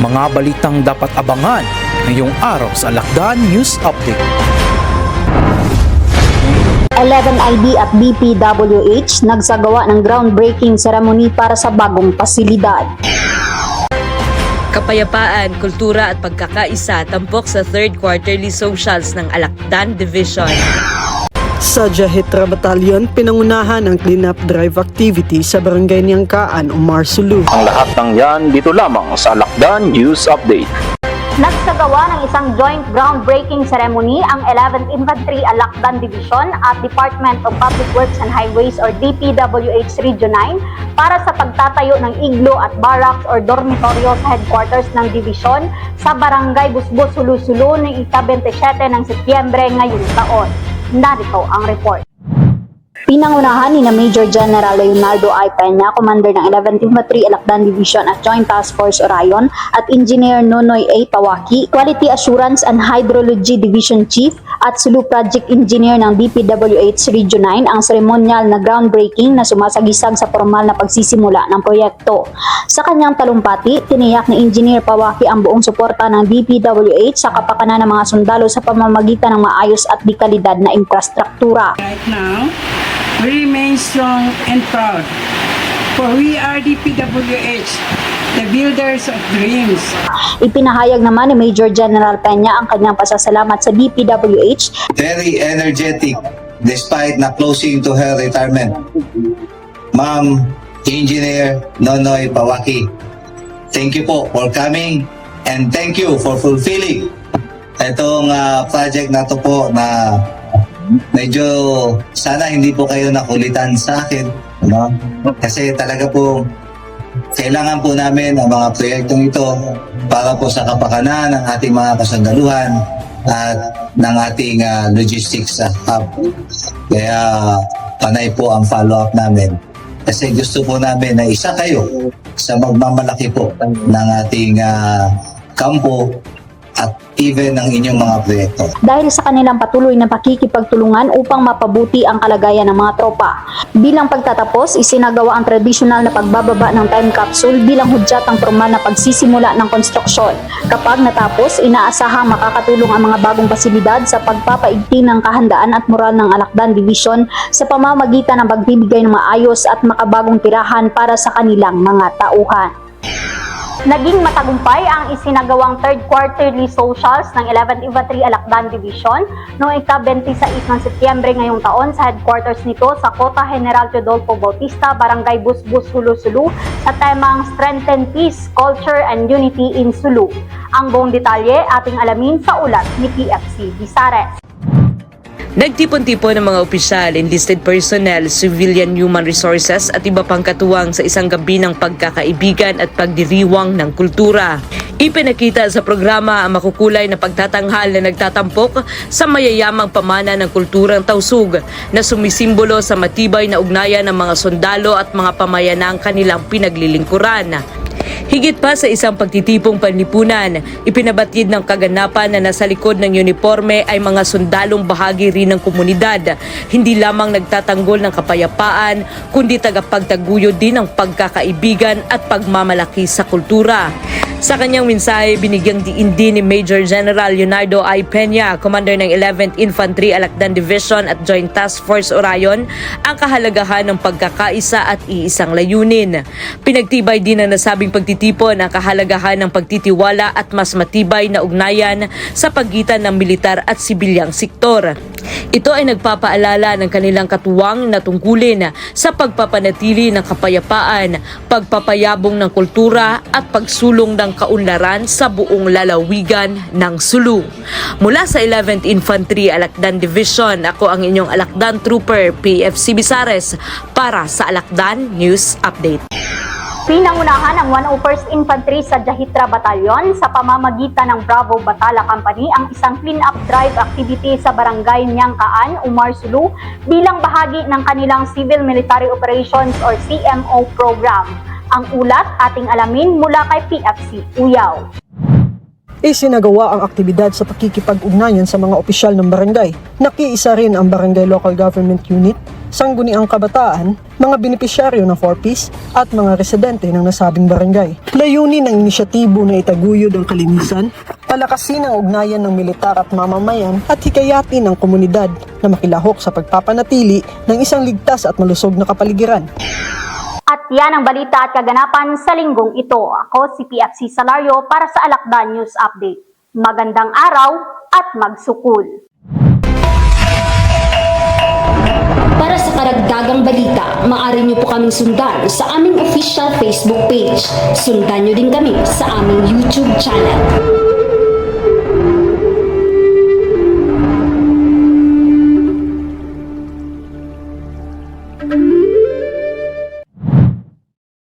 mga balitang dapat abangan ngayong araw sa Alakdan News Update. 11ID at DPWH nagsagawa ng groundbreaking ceremony para sa bagong pasilidad. Kapayapaan, kultura at pagkakaisa tampok sa 3rd Quarterly Socials ng Alakdan Division. Sa Jahitra Battalion, pinangunahan ang clean-up drive activity sa Barangay Niangkaan, Umar Sulu. Ang lahat ng yan dito lamang sa Alakdan News Update. Nagsagawa ng isang joint groundbreaking ceremony ang 11th Infantry Alakdan Division at Department of Public Works and Highways or DPWH Region 9 para sa pagtatayo ng iglo at barracks or dormitoryo sa headquarters ng division sa Barangay Busbos, Sulu-Sulu noong ika-27 ng Setyembre ngayong taon. Narito ang report. Pinangunahan ni Major General Leonardo I. Peña, Commander ng 11th Infantry Alakdan Division at Joint Task Force Orion, at Engineer Nonoy A. Pawaki, Quality Assurance and Hydrology Division Chief at Sulu Project Engineer ng DPWH Region 9 ang seremonyal na groundbreaking na sumasagisag sa formal na pagsisimula ng proyekto. Sa kanyang talumpati, tiniyak ni Engineer Pawaki ang buong suporta ng DPWH sa kapakanan ng mga sundalo sa pamamagitan ng maayos at dekalidad na infrastruktura. Right now, we remain strong and proud, for we are DPWH, the builders of dreams. Ipinahayag naman ni Major General Peña ang kanyang pasasalamat sa DPWH. Very energetic despite na closing to her retirement. Ma'am Engineer Nonoy Pawaki, thank you po for coming and thank you for fulfilling itong project na to po na medyo sana hindi po kayo nakulitan sa akin, no? Kasi talaga po kailangan po namin ang mga proyektong ito para po sa kapakanan ng ating mga kasandaluhan at ng ating logistics hub. Kaya panay po ang follow-up namin. Kasi gusto po namin na isa kayo sa magmamalaki po ng ating kampo at even ng inyong mga proyekto. Dahil sa kanilang patuloy na pakikipagtulungan upang mapabuti ang kalagayan ng mga tropa. Bilang pagtatapos, isinagawa ang tradisyonal na pagbababa ng time capsule bilang hudyatang formal na pagsisimula ng konstruksyon. Kapag natapos, inaasahang makakatulong ang mga bagong pasilidad sa pagpapaigting ng kahandaan at moral ng Alakdan Division sa pamamagitan ng pagbibigay ng maayos at makabagong tirahan para sa kanilang mga tauhan. Naging matagumpay ang isinagawang 3rd Quarterly Socials ng 11th Infantry Alakdan Division noong ika-26 ng Setyembre ngayong taon sa headquarters nito sa Kota General Teodolfo Bautista, Barangay Busbos, Sulu-Sulu sa temang Strengthen Peace, Culture and Unity in Sulu. Ang buong detalye ating alamin sa ulat ni PFC Bisares. Nagtipon-tipon ng mga opisyal, enlisted personnel, civilian human resources at iba pang katuwang sa isang gabi ng pagkakaibigan at pagdiriwang ng kultura. Ipinakita sa programa ang makukulay na pagtatanghal na nagtatampok sa mayayamang pamana ng kulturang Tausug na sumisimbolo sa matibay na ugnayan ng mga sundalo at mga pamayanang kanilang pinaglilingkuran. Higit pa sa isang pagtitipong panlipunan, ipinabatid ng kaganapan na nasa likod ng uniforme ay mga sundalong bahagi rin ng komunidad. Hindi lamang nagtatanggol ng kapayapaan, kundi tagapagtaguyod din ng pagkakaibigan at pagmamalaki sa kultura. Sa kanyang mensahe, binigyang diin din ni Major General Leonardo I. Peña, Commander ng 11th Infantry Alakdan Division at Joint Task Force Orion, ang kahalagahan ng pagkakaisa at iisang layunin. Pinagtibay din ng nasabing pagtitipon ang kahalagahan ng pagtitiwala at mas matibay na ugnayan sa pagitan ng militar at sibilyang sektor. Ito ay nagpapaalala ng kanilang katuwang na tungkulin sa pagpapanatili ng kapayapaan, pagpapayabong ng kultura at pagsulong ng kaunlaran sa buong lalawigan ng Sulu. Mula sa 11th Infantry Alakdan Division, ako ang inyong Alakdan Trooper PFC Bisares para sa Alakdan News Update. Pinangunahan ang 101st Infantry sa Jahitra Battalion sa pamamagitan ng Bravo Batala Company ang isang clean-up drive activity sa Barangay Niangkaan, Umar Sulu bilang bahagi ng kanilang Civil Military Operations or CMO program. Ang ulat ating alamin mula kay PFC Uyaw. Isinagawa ang aktibidad sa pakikipag-ugnayan sa mga opisyal ng barangay. Nakiisa rin ang Barangay Local Government Unit, sangguniang kabataan, mga benepisyaryo ng 4Ps at mga residente ng nasabing barangay. Layunin ng inisyatibo na itaguyod ang kalinisan, palakasin ang ugnayan ng militar at mamamayan at hikayatin ang komunidad na makilahok sa pagpapanatili ng isang ligtas at malusog na kapaligiran. At yan ang balita at kaganapan sa linggong ito. Ako si PFC Salario para sa Alakdan News Update. Magandang araw at magsukul. Para sa karagdagang balita, maaari niyo po kaming sundan sa aming official Facebook page. Sundan niyo din kami sa aming YouTube channel.